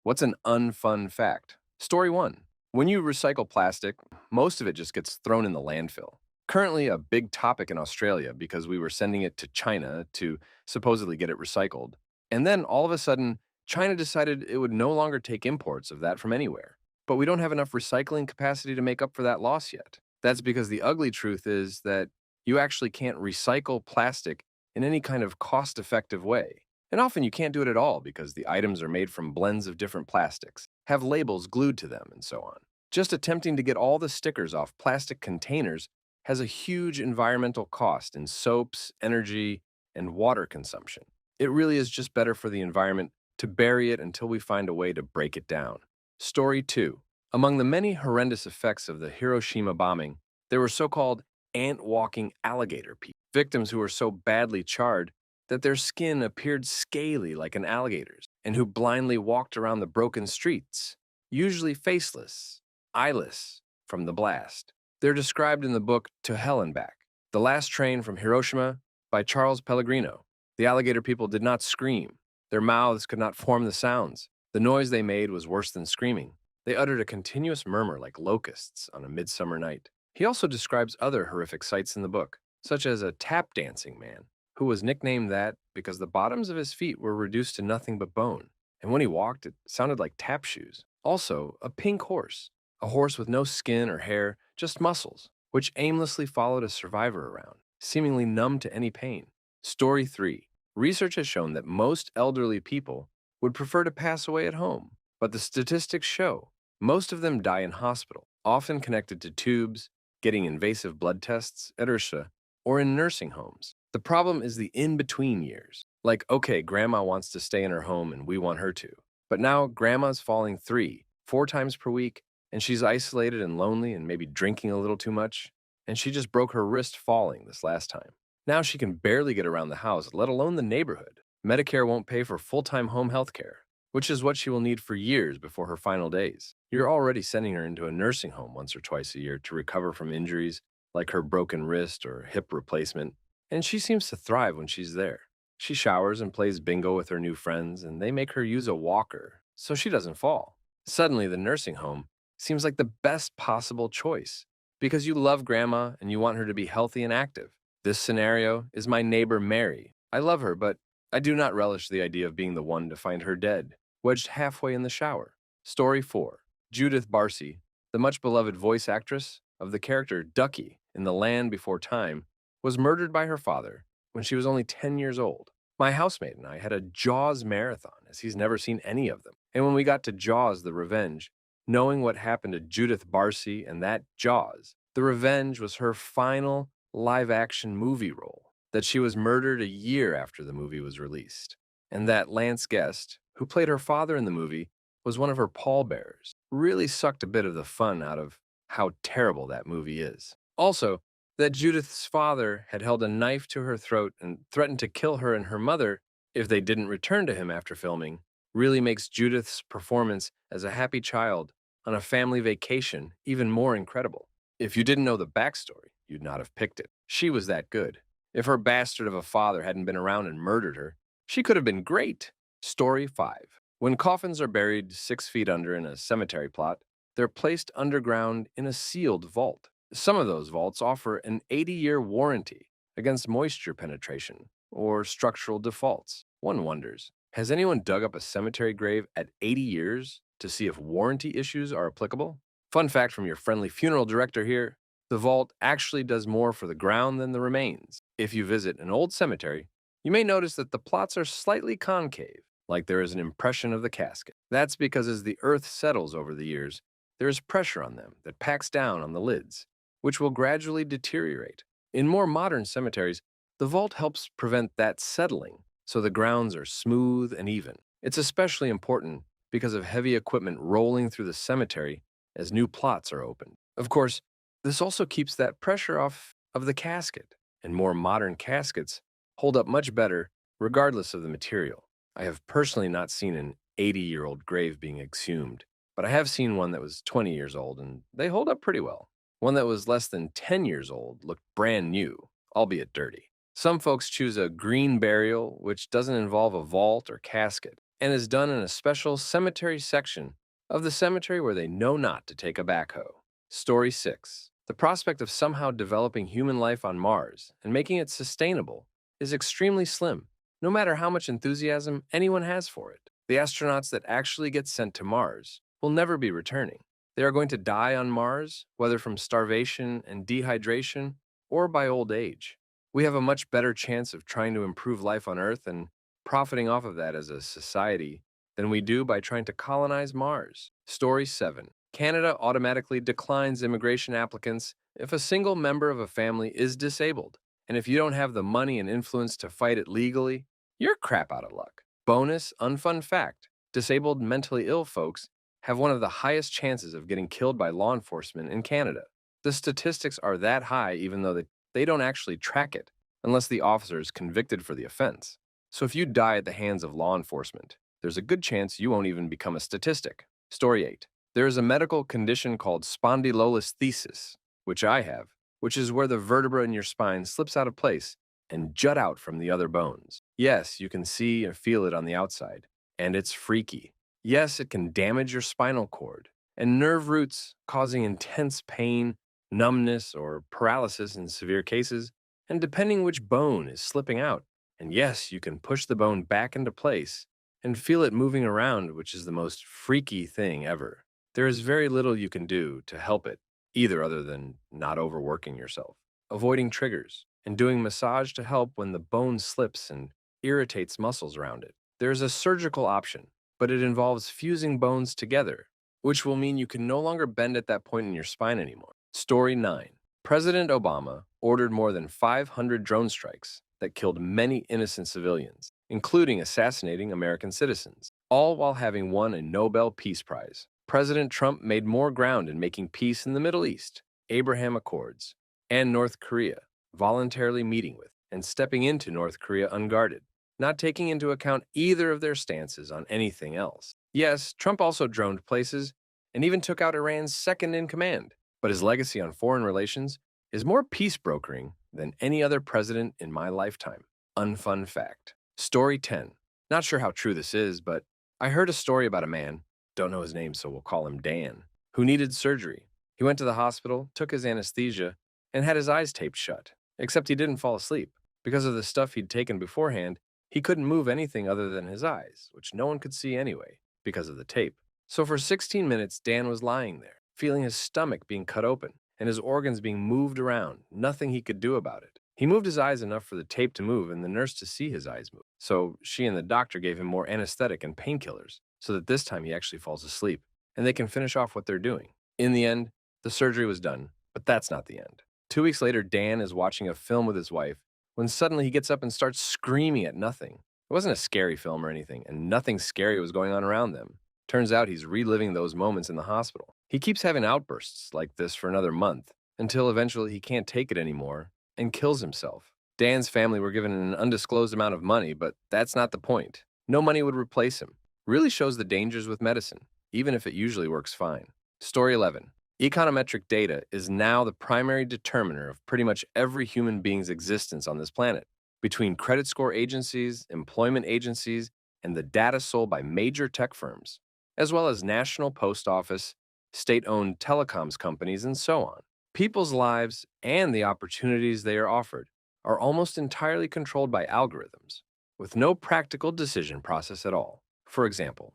What's an unfun fact? Story 1. When you recycle plastic, most of it just gets thrown in the landfill. Currently, a big topic in Australia because we were sending it to China to supposedly get it recycled. And then all of a sudden, China decided it would no longer take imports of that from anywhere. But we don't have enough recycling capacity to make up for that loss yet. That's because the ugly truth is that you actually can't recycle plastic in any kind of cost effective way. And often you can't do it at all because the items are made from blends of different plastics, have labels glued to them, and so on. Just attempting to get all the stickers off plastic containers has a huge environmental cost in soaps, energy, and water consumption. It really is just better for the environment to bury it until we find a way to break it down. Story 2. Among the many horrendous effects of the Hiroshima bombing, there were so-called ant-walking alligator people, victims who were so badly charred that their skin appeared scaly like an alligator's, and who blindly walked around the broken streets, usually faceless, eyeless from the blast. They're described in the book To Hell and Back, The Last Train from Hiroshima by Charles Pellegrino. The alligator people did not scream. Their mouths could not form the sounds. The noise they made was worse than screaming. They uttered a continuous murmur like locusts on a midsummer night. He also describes other horrific sights in the book, such as a tap dancing man, who was nicknamed that because the bottoms of his feet were reduced to nothing but bone, and when he walked, it sounded like tap shoes. Also, a pink horse, a horse with no skin or hair, just muscles, which aimlessly followed a survivor around, seemingly numb to any pain. Story 3. Research has shown that most elderly people would prefer to pass away at home, but the statistics show most of them die in hospital, often connected to tubes, getting invasive blood tests, etc., or in nursing homes. The problem is the in-between years. Like, okay, grandma wants to stay in her home and we want her to. But now grandma's falling 4 times per week, and she's isolated and lonely and maybe drinking a little too much, and she just broke her wrist falling this last time. Now she can barely get around the house, let alone the neighborhood. Medicare won't pay for full-time home health care, which is what she will need for years before her final days. You're already sending her into a nursing home once or twice a year to recover from injuries like her broken wrist or hip replacement, and she seems to thrive when she's there. She showers and plays bingo with her new friends, and they make her use a walker so she doesn't fall. Suddenly, the nursing home seems like the best possible choice because you love grandma and you want her to be healthy and active. This scenario is my neighbor Mary. I love her, but I do not relish the idea of being the one to find her dead, wedged halfway in the shower. Story 4. Judith Barcy, the much beloved voice actress of the character Ducky in The Land Before Time, was murdered by her father when she was only 10 years old. My housemate and I had a Jaws marathon, as he's never seen any of them. And when we got to Jaws the Revenge, knowing what happened to Judith Barcy and that Jaws, the Revenge was her final live-action movie role, that she was murdered a year after the movie was released, and that Lance Guest, who played her father in the movie, was one of her pallbearers, really sucked a bit of the fun out of how terrible that movie is. Also, that Judith's father had held a knife to her throat and threatened to kill her and her mother if they didn't return to him after filming really makes Judith's performance as a happy child on a family vacation even more incredible. If you didn't know the backstory, you'd not have picked it. She was that good. If her bastard of a father hadn't been around and murdered her, she could have been great. Story 5. When coffins are buried 6 feet under in a cemetery plot, they're placed underground in a sealed vault. Some of those vaults offer an 80-year warranty against moisture penetration or structural defaults. One wonders, has anyone dug up a cemetery grave at 80 years to see if warranty issues are applicable? Fun fact from your friendly funeral director here, the vault actually does more for the ground than the remains. If you visit an old cemetery, you may notice that the plots are slightly concave, like there is an impression of the casket. That's because as the earth settles over the years, there is pressure on them that packs down on the lids, which will gradually deteriorate. In more modern cemeteries, the vault helps prevent that settling, so the grounds are smooth and even. It's especially important because of heavy equipment rolling through the cemetery as new plots are opened. Of course, this also keeps that pressure off of the casket, and more modern caskets hold up much better regardless of the material. I have personally not seen an 80-year-old grave being exhumed, but I have seen one that was 20 years old, and they hold up pretty well. One that was less than 10 years old looked brand new, albeit dirty. Some folks choose a green burial, which doesn't involve a vault or casket. and is done in a special cemetery section of the cemetery where they know not to take a backhoe. Story 6. The prospect of somehow developing human life on Mars and making it sustainable is extremely slim, no matter how much enthusiasm anyone has for it. The astronauts that actually get sent to Mars will never be returning. They are going to die on Mars, whether from starvation and dehydration or by old age. We have a much better chance of trying to improve life on Earth and profiting off of that as a society than we do by trying to colonize Mars. Story 7. Canada automatically declines immigration applicants if a single member of a family is disabled. And if you don't have the money and influence to fight it legally, you're crap out of luck. Bonus, unfun fact. Disabled mentally ill folks have one of the highest chances of getting killed by law enforcement in Canada. The statistics are that high even though they don't actually track it, unless the officer is convicted for the offense. So if you die at the hands of law enforcement, there's a good chance you won't even become a statistic. Story 8. There is a medical condition called spondylolisthesis, which I have, which is where the vertebra in your spine slips out of place and jut out from the other bones. Yes, you can see and feel it on the outside, and it's freaky. Yes, it can damage your spinal cord and nerve roots, causing intense pain, numbness, or paralysis in severe cases, and depending which bone is slipping out. And yes, you can push the bone back into place and feel it moving around, which is the most freaky thing ever. There is very little you can do to help it, either other than not overworking yourself, avoiding triggers, and doing massage to help when the bone slips and irritates muscles around it. There is a surgical option, but it involves fusing bones together, which will mean you can no longer bend at that point in your spine anymore. Story 9. President Obama ordered more than 500 drone strikes that killed many innocent civilians, including assassinating American citizens, all while having won a Nobel Peace Prize. President Trump made more ground in making peace in the Middle East, Abraham Accords, and North Korea, voluntarily meeting with and stepping into North Korea unguarded, not taking into account either of their stances on anything else. Yes, Trump also droned places and even took out Iran's second in command, but his legacy on foreign relations is more peace brokering than any other president in my lifetime. Unfun fact. Story 10. Not sure how true this is, but I heard a story about a man, don't know his name so we'll call him Dan, who needed surgery. He went to the hospital, took his anesthesia, and had his eyes taped shut, except he didn't fall asleep. Because of the stuff he'd taken beforehand, he couldn't move anything other than his eyes, which no one could see anyway, because of the tape. So for 16 minutes, Dan was lying there, feeling his stomach being cut open and his organs being moved around, nothing he could do about it. He moved his eyes enough for the tape to move and the nurse to see his eyes move. So she and the doctor gave him more anesthetic and painkillers, so that this time he actually falls asleep, and they can finish off what they're doing. In the end, the surgery was done, but that's not the end. 2 weeks later, Dan is watching a film with his wife when suddenly he gets up and starts screaming at nothing. It wasn't a scary film or anything, and nothing scary was going on around them. Turns out he's reliving those moments in the hospital. He keeps having outbursts like this for another month, until eventually he can't take it anymore and kills himself. Dan's family were given an undisclosed amount of money, but that's not the point. No money would replace him. Really shows the dangers with medicine, even if it usually works fine. Story 11. Econometric data is now the primary determiner of pretty much every human being's existence on this planet. Between credit score agencies, employment agencies, and the data sold by major tech firms, as well as National Post Office, state-owned telecoms companies, and so on. People's lives and the opportunities they are offered are almost entirely controlled by algorithms, with no practical decision process at all. For example,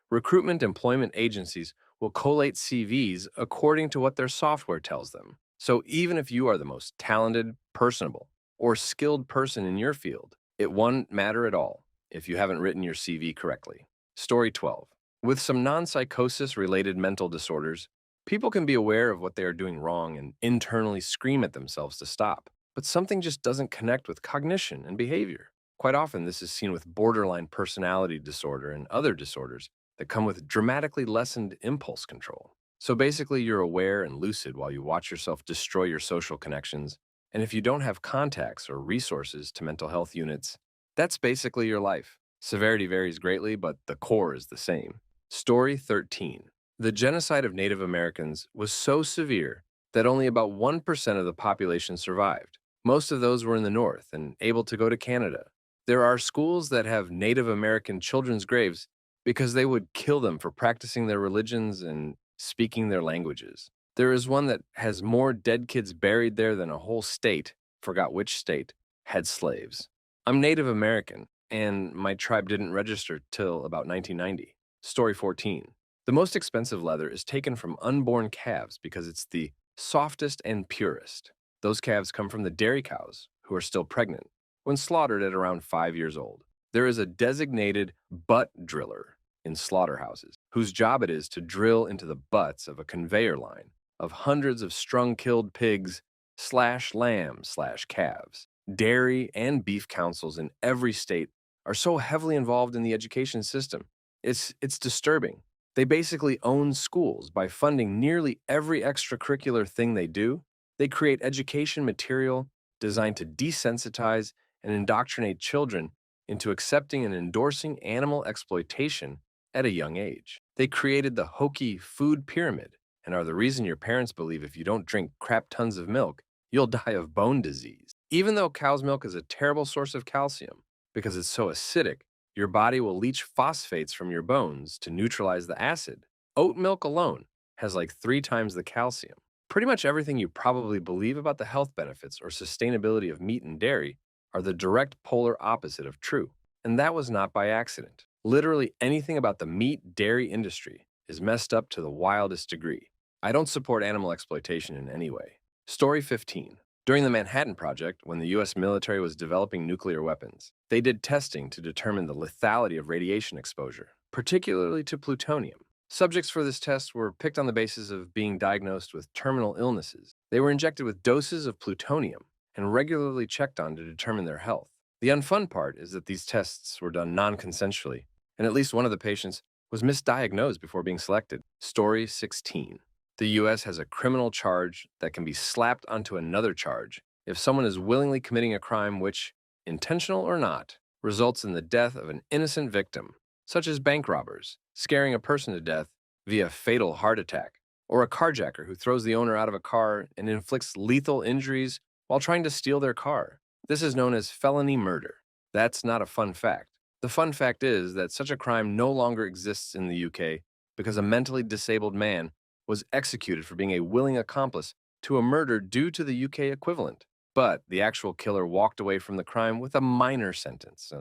recruitment employment agencies will collate CVs according to what their software tells them. So even if you are the most talented, personable, or skilled person in your field, it won't matter at all if you haven't written your CV correctly. Story 12. With some non-psychosis-related mental disorders, people can be aware of what they are doing wrong and internally scream at themselves to stop. But something just doesn't connect with cognition and behavior. Quite often, this is seen with borderline personality disorder and other disorders that come with dramatically lessened impulse control. So basically, you're aware and lucid while you watch yourself destroy your social connections. And if you don't have contacts or resources to mental health units, that's basically your life. Severity varies greatly, but the core is the same. Story 13. The genocide of Native Americans was so severe that only about 1% of the population survived. Most of those were in the north and able to go to Canada. There are schools that have Native American children's graves because they would kill them for practicing their religions and speaking their languages. There is one that has more dead kids buried there than a whole state, forgot which state, had slaves. I'm Native American, and my tribe didn't register till about 1990. Story 14. The most expensive leather is taken from unborn calves because it's the softest and purest. Those calves come from the dairy cows, who are still pregnant, when slaughtered at around 5 years old. There is a designated butt driller in slaughterhouses, whose job it is to drill into the butts of a conveyor line of hundreds of strung-killed pigs slash lamb slash calves. Dairy and beef councils in every state are so heavily involved in the education system. It's disturbing. They basically own schools by funding nearly every extracurricular thing they do. They create education material designed to desensitize and indoctrinate children into accepting and endorsing animal exploitation at a young age. They created the hokey food pyramid and are the reason your parents believe if you don't drink crap tons of milk, you'll die of bone disease. Even though cow's milk is a terrible source of calcium because it's so acidic, your body will leach phosphates from your bones to neutralize the acid. Oat milk alone has like 3 times the calcium. Pretty much everything you probably believe about the health benefits or sustainability of meat and dairy are the direct polar opposite of true. And that was not by accident. Literally anything about the meat dairy industry is messed up to the wildest degree. I don't support animal exploitation in any way. Story 15. During the Manhattan Project, when the US military was developing nuclear weapons, they did testing to determine the lethality of radiation exposure, particularly to plutonium. Subjects for this test were picked on the basis of being diagnosed with terminal illnesses. They were injected with doses of plutonium and regularly checked on to determine their health. The unfun part is that these tests were done non-consensually, and at least one of the patients was misdiagnosed before being selected. Story 16. The US has a criminal charge that can be slapped onto another charge if someone is willingly committing a crime which, intentional or not, results in the death of an innocent victim, such as bank robbers, scaring a person to death via fatal heart attack, or a carjacker who throws the owner out of a car and inflicts lethal injuries while trying to steal their car. This is known as felony murder. That's not a fun fact. The fun fact is that such a crime no longer exists in the UK because a mentally disabled man was executed for being a willing accomplice to a murder due to the UK equivalent. But the actual killer walked away from the crime with a minor sentence.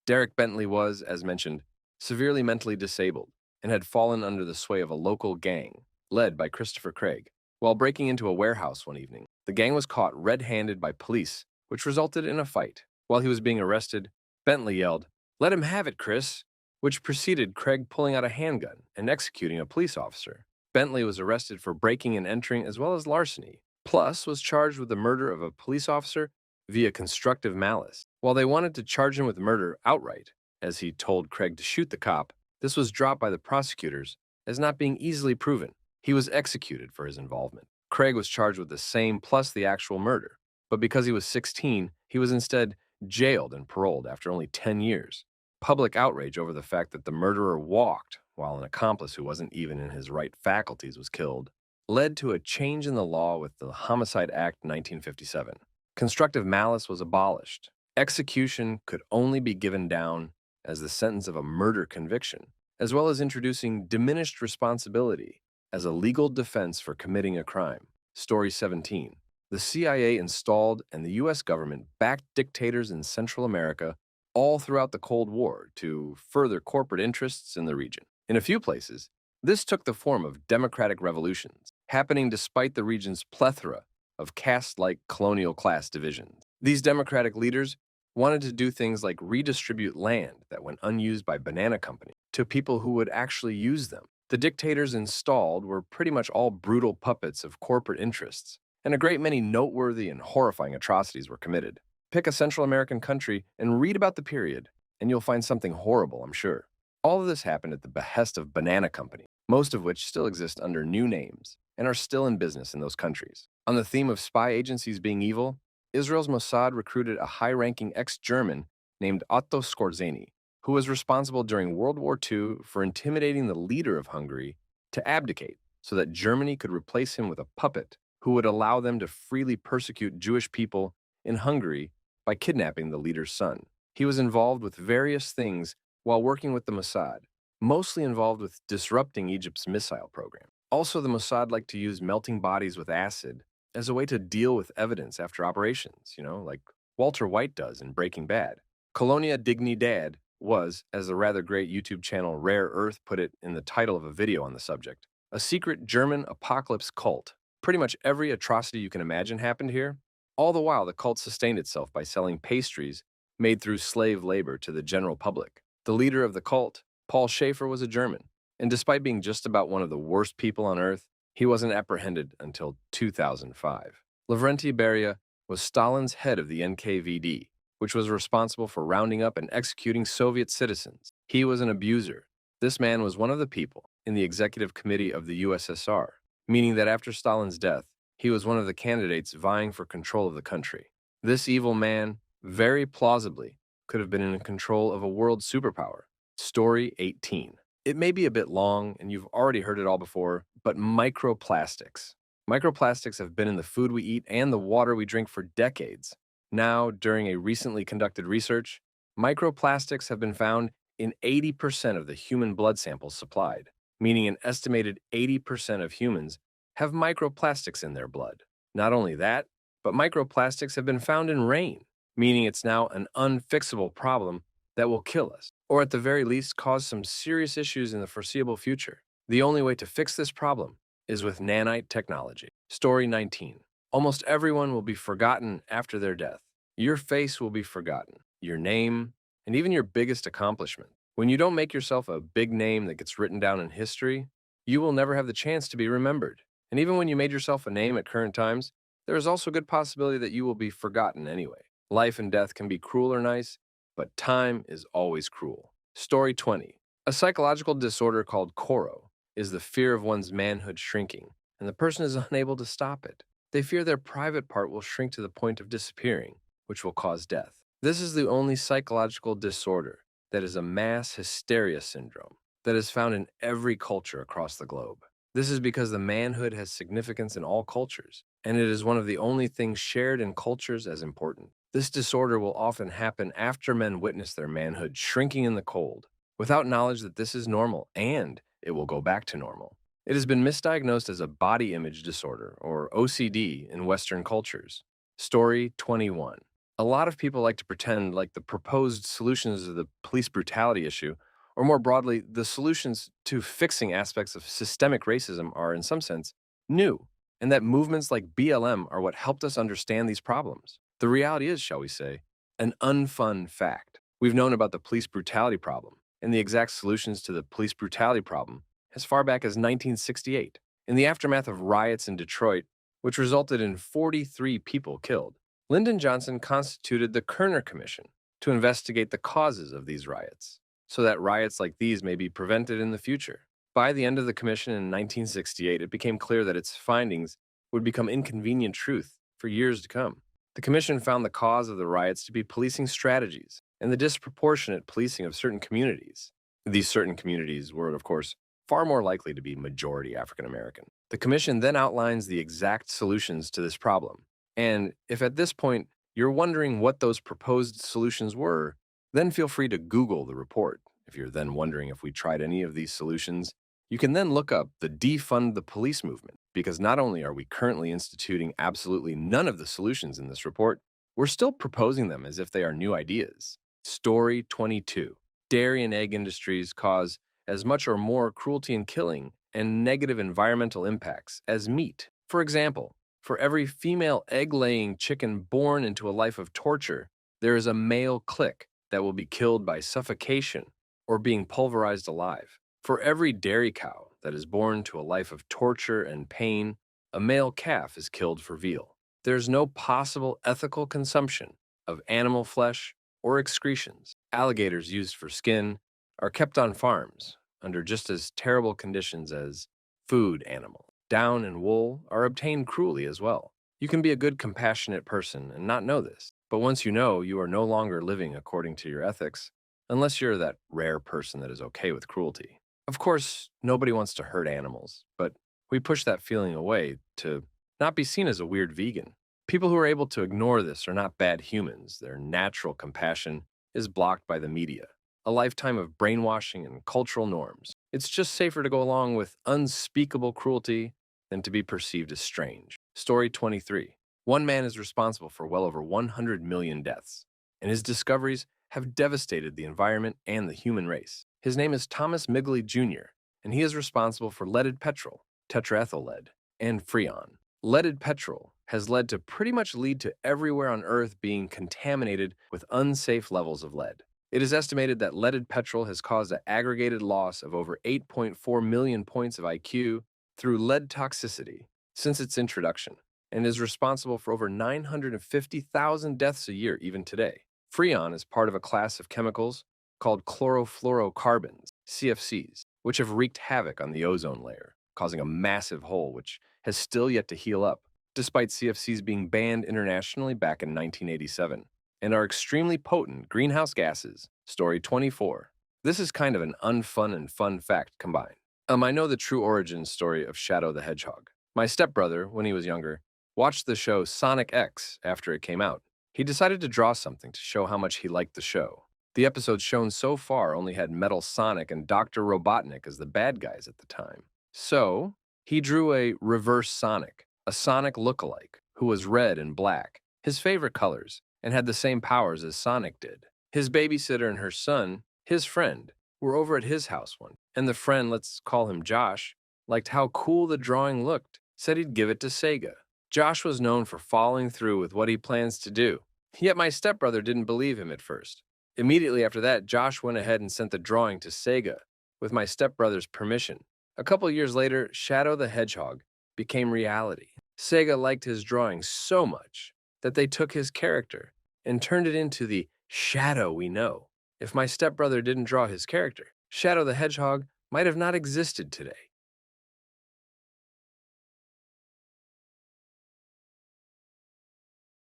Derek Bentley was, as mentioned, severely mentally disabled and had fallen under the sway of a local gang, led by Christopher Craig. While breaking into a warehouse one evening, the gang was caught red-handed by police, which resulted in a fight. While he was being arrested, Bentley yelled, "Let him have it, Chris," which preceded Craig pulling out a handgun and executing a police officer. Bentley was arrested for breaking and entering as well as larceny, plus was charged with the murder of a police officer via constructive malice. While they wanted to charge him with murder outright, as he told Craig to shoot the cop, this was dropped by the prosecutors as not being easily proven. He was executed for his involvement. Craig was charged with the same plus the actual murder, but because he was 16, he was instead jailed and paroled after only 10 years. Public outrage over the fact that the murderer walked while an accomplice who wasn't even in his right faculties was killed led to a change in the law with the Homicide Act 1957. Constructive malice was abolished. Execution could only be given down as the sentence of a murder conviction, as well as introducing diminished responsibility as a legal defense for committing a crime. Story 17. The CIA installed and the US government backed dictators in Central America all throughout the Cold War to further corporate interests in the region. In a few places, this took the form of democratic revolutions, happening despite the region's plethora of caste-like colonial class divisions. These democratic leaders wanted to do things like redistribute land that went unused by banana companies to people who would actually use them. The dictators installed were pretty much all brutal puppets of corporate interests, and a great many noteworthy and horrifying atrocities were committed. Pick a Central American country and read about the period, and you'll find something horrible, I'm sure. All of this happened at the behest of banana companies, most of which still exist under new names and are still in business in those countries. On the theme of spy agencies being evil, Israel's Mossad recruited a high-ranking ex-German named Otto Skorzeny, who was responsible during World War II for intimidating the leader of Hungary to abdicate so that Germany could replace him with a puppet who would allow them to freely persecute Jewish people in Hungary by kidnapping the leader's son. He was involved with various things while working with the Mossad, mostly involved with disrupting Egypt's missile program. Also, the Mossad liked to use melting bodies with acid as a way to deal with evidence after operations, like Walter White does in Breaking Bad. Colonia Dignidad was, as the rather great YouTube channel Rare Earth put it in the title of a video on the subject, a secret German apocalypse cult. Pretty much every atrocity you can imagine happened here. All the while, the cult sustained itself by selling pastries made through slave labor to the general public. The leader of the cult, Paul Schaefer, was a German, and despite being just about one of the worst people on earth, he wasn't apprehended until 2005. Lavrenti Beria was Stalin's head of the NKVD, which was responsible for rounding up and executing Soviet citizens. He was an abuser. This man was one of the people in the executive committee of the USSR, meaning that after Stalin's death, he was one of the candidates vying for control of the country. This evil man, very plausibly, could have been in control of a world superpower. Story 18. It may be a bit long, and you've already heard it all before, but microplastics. Microplastics have been in the food we eat and the water we drink for decades. Now, during a recently conducted research, microplastics have been found in 80% of the human blood samples supplied, meaning an estimated 80% of humans have microplastics in their blood. Not only that, but microplastics have been found in rain, meaning it's now an unfixable problem that will kill us, or at the very least cause some serious issues in the foreseeable future. The only way to fix this problem is with nanite technology. Story 19. Almost everyone will be forgotten after their death. Your face will be forgotten, your name, and even your biggest accomplishment. When you don't make yourself a big name that gets written down in history, you will never have the chance to be remembered. And even when you made yourself a name at current times, there is also a good possibility that you will be forgotten anyway. Life and death can be cruel or nice, but time is always cruel. Story 20. A psychological disorder called Koro is the fear of one's manhood shrinking, and the person is unable to stop it. They fear their private part will shrink to the point of disappearing, which will cause death. This is the only psychological disorder that is a mass hysteria syndrome that is found in every culture across the globe. This is because the manhood has significance in all cultures, and it is one of the only things shared in cultures as important. This disorder will often happen after men witness their manhood shrinking in the cold, without knowledge that this is normal and it will go back to normal. It has been misdiagnosed as a body image disorder, or OCD, in Western cultures. Story 21. A lot of people like to pretend like the proposed solutions to the police brutality issue, or more broadly, the solutions to fixing aspects of systemic racism are, in some sense, new, and that movements like BLM are what helped us understand these problems. The reality is, shall we say, an unfun fact. We've known about the police brutality problem and the exact solutions to the police brutality problem as far back as 1968, in the aftermath of riots in Detroit, which resulted in 43 people killed. Lyndon Johnson constituted the Kerner Commission to investigate the causes of these riots, so that riots like these may be prevented in the future. By the end of the commission in 1968, it became clear that its findings would become inconvenient truth for years to come. The commission found the cause of the riots to be policing strategies and the disproportionate policing of certain communities. These certain communities were, of course, far more likely to be majority African American. The commission then outlines the exact solutions to this problem. And if at this point you're wondering what those proposed solutions were, then feel free to Google the report. If you're then wondering if we tried any of these solutions, you can then look up the Defund the Police movement, because not only are we currently instituting absolutely none of the solutions in this report, we're still proposing them as if they are new ideas. Story 22. Dairy and egg industries cause as much or more cruelty and killing and negative environmental impacts as meat. For example, for every female egg-laying chicken born into a life of torture, there is a male click that will be killed by suffocation or being pulverized alive. For every dairy cow that is born to a life of torture and pain, a male calf is killed for veal. There's no possible ethical consumption of animal flesh or excretions. Alligators used for skin are kept on farms under just as terrible conditions as food animals. Down and wool are obtained cruelly as well. You can be a good, compassionate person and not know this, but once you know, you are no longer living according to your ethics, unless you're that rare person that is okay with cruelty. Of course, nobody wants to hurt animals, but we push that feeling away to not be seen as a weird vegan. People who are able to ignore this are not bad humans. Their natural compassion is blocked by the media. A lifetime of brainwashing and cultural norms. It's just safer to go along with unspeakable cruelty than to be perceived as strange. Story 23. One man is responsible for well over 100 million deaths, and his discoveries have devastated the environment and the human race. His name is Thomas Midgley Jr., and he is responsible for leaded petrol, tetraethyl lead, and freon. Leaded petrol has led to pretty much lead to everywhere on Earth being contaminated with unsafe levels of lead. It is estimated that leaded petrol has caused an aggregated loss of over 8.4 million points of IQ through lead toxicity since its introduction, and is responsible for over 950,000 deaths a year even today. Freon is part of a class of chemicals called chlorofluorocarbons, CFCs, which have wreaked havoc on the ozone layer, causing a massive hole which has still yet to heal up, despite CFCs being banned internationally back in 1987, and are extremely potent greenhouse gases. Story 24. This is kind of an unfun and fun fact combined. I know the true origin story of Shadow the Hedgehog. My stepbrother, when he was younger, watched the show Sonic X after it came out. He decided to draw something to show how much he liked the show. The episodes shown so far only had Metal Sonic and Dr. Robotnik as the bad guys at the time. So, he drew a reverse Sonic, a Sonic lookalike, who was red and black, his favorite colors, and had the same powers as Sonic did. His babysitter and her son, his friend, were over at his house one, and the friend, let's call him Josh, liked how cool the drawing looked, said he'd give it to Sega. Josh was known for following through with what he plans to do, yet my stepbrother didn't believe him at first. Immediately after that, Josh went ahead and sent the drawing to Sega, with my stepbrother's permission. A couple years later, Shadow the Hedgehog became reality. Sega liked his drawing so much that they took his character and turned it into the Shadow we know. If my stepbrother didn't draw his character, Shadow the Hedgehog might have not existed today.